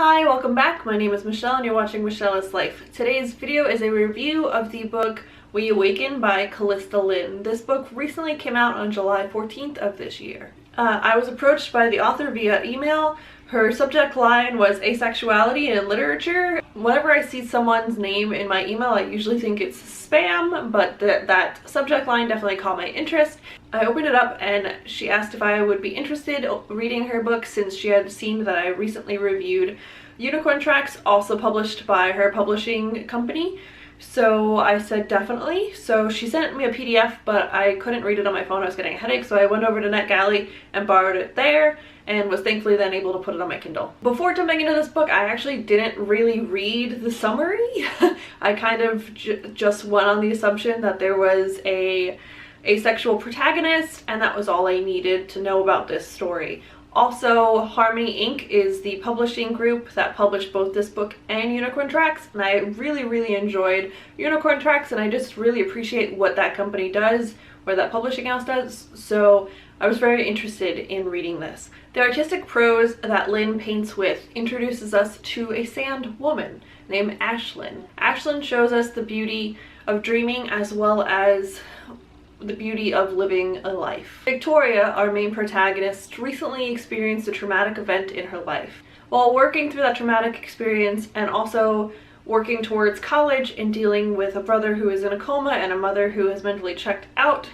Hi, welcome back. My name is Michelle and you're watching Michelle's Life. Today's video is a review of the book We Awaken by Callista Lynn. This book recently came out on July 14th of this year. I was approached by the author via email. Her subject line was Asexuality in Literature. Whenever I see someone's name in my email, I usually think it's spam, but that subject line definitely caught my interest. I opened it up and she asked if I would be interested in reading her book since she had seen that I recently reviewed Unicorn Tracks, also published by her publishing company. So I said definitely. So she sent me a PDF, but I couldn't read it on my phone. I was getting a headache, so I went over to NetGalley and borrowed it there and was thankfully then able to put it on my Kindle. Before jumping into this book, I actually didn't really read the summary. I kind of just went on the assumption that there was a asexual protagonist and that was all I needed to know about this story. Also, Harmony Inc. is the publishing group that published both this book and Unicorn Tracks, and I really enjoyed Unicorn Tracks, and I just really appreciate what that company does, or that publishing house does, so I was very interested in reading this. The artistic prose that Lynn paints with introduces us to a sand woman named Ashlyn. Ashlyn shows us the beauty of dreaming as well as the beauty of living a life. Victoria, our main protagonist, recently experienced a traumatic event in her life. While working through that traumatic experience and also working towards college and dealing with a brother who is in a coma and a mother who is mentally checked out,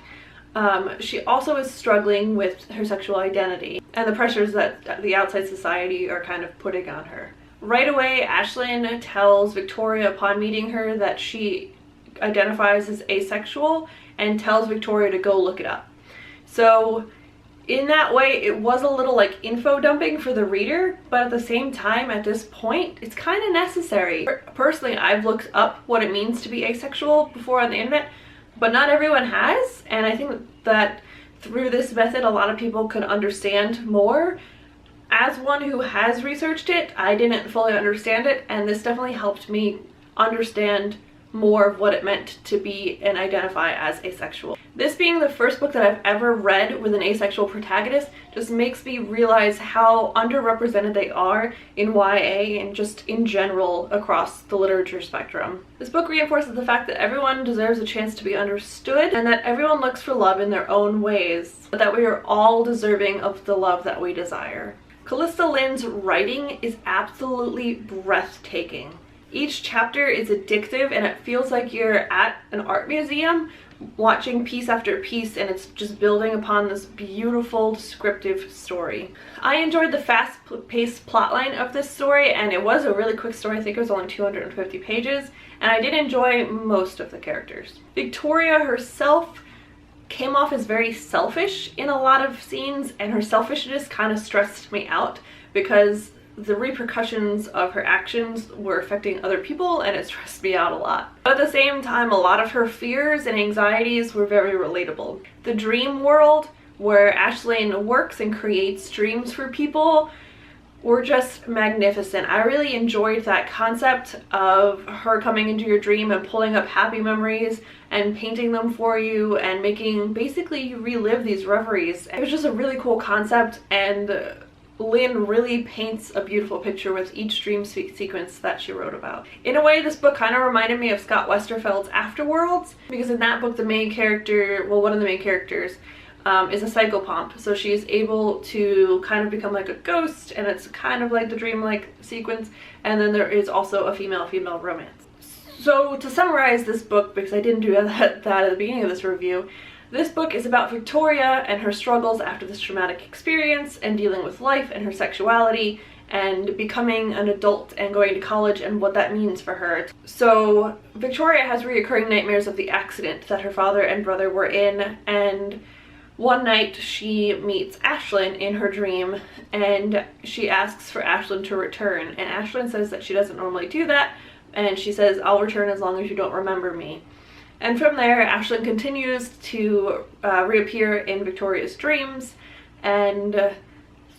she also is struggling with her sexual identity and the pressures that the outside society are kind of putting on her. Right away, Ashlyn tells Victoria upon meeting her that she identifies as asexual and tells Victoria to go look it up. So in that way, it was a little like info dumping for the reader, but at the same time, at this point, it's kind of necessary. Personally, I've looked up what it means to be asexual before on the internet, but not everyone has, and I think that through this method, a lot of people could understand more. As one who has researched it, I didn't fully understand it, and this definitely helped me understand more of what it meant to be and identify as asexual. This being the first book that I've ever read with an asexual protagonist just makes me realize how underrepresented they are in YA and just in general across the literature spectrum. This book reinforces the fact that everyone deserves a chance to be understood and that everyone looks for love in their own ways, but that we are all deserving of the love that we desire. Callista Lynn's writing is absolutely breathtaking. Each chapter is addictive and it feels like you're at an art museum watching piece after piece, and it's just building upon this beautiful descriptive story. I enjoyed the fast-paced plotline of this story, and it was a really quick story. I think it was only 250 pages, and I did enjoy most of the characters. Victoria herself came off as very selfish in a lot of scenes, and her selfishness kind of stressed me out because the repercussions of her actions were affecting other people and it stressed me out a lot. But at the same time, a lot of her fears and anxieties were very relatable. The dream world where Ashlyn works and creates dreams for people were just magnificent. I really enjoyed that concept of her coming into your dream and pulling up happy memories and painting them for you and making basically you relive these reveries. It was just a really cool concept, and Lynn really paints a beautiful picture with each dream sequence that she wrote about. In a way, this book kind of reminded me of Scott Westerfeld's Afterworlds, because in that book the main character, well, one of the main characters, is a psychopomp. So she is able to kind of become like a ghost, and it's kind of like the dreamlike sequence, and then there is also a female-female romance. So to summarize this book, because I didn't do that at the beginning of this review, this book is about Victoria and her struggles after this traumatic experience and dealing with life and her sexuality and becoming an adult and going to college and what that means for her. So Victoria has reoccurring nightmares of the accident that her father and brother were in, and one night she meets Ashlyn in her dream and she asks for Ashlyn to return, and Ashlyn says that she doesn't normally do that, and she says, "I'll return as long as you don't remember me." And from there, Ashlyn continues to reappear in Victoria's dreams, and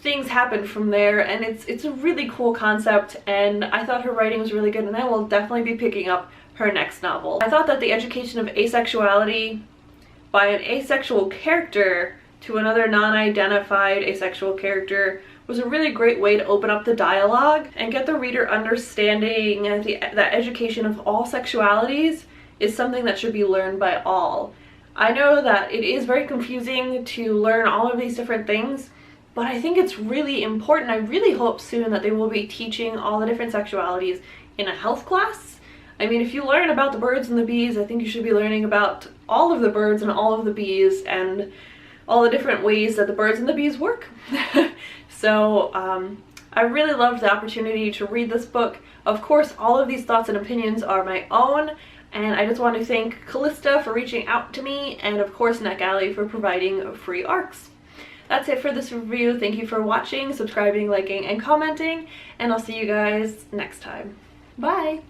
things happen from there, and it's a really cool concept, and I thought her writing was really good, and I will definitely be picking up her next novel. I thought that the education of asexuality by an asexual character to another non-identified asexual character was a really great way to open up the dialogue and get the reader understanding that education of all sexualities is something that should be learned by all. I know that it is very confusing to learn all of these different things, but I think it's really important. I really hope soon that they will be teaching all the different sexualities in a health class. I mean, if you learn about the birds and the bees, I think you should be learning about all of the birds and all of the bees and all the different ways that the birds and the bees work. So I really loved the opportunity to read this book. Of course, all of these thoughts and opinions are my own, and I just want to thank Callista for reaching out to me, and of course NetGalley for providing free ARCs. That's it for this review. Thank you for watching, subscribing, liking, and commenting, and I'll see you guys next time. Bye!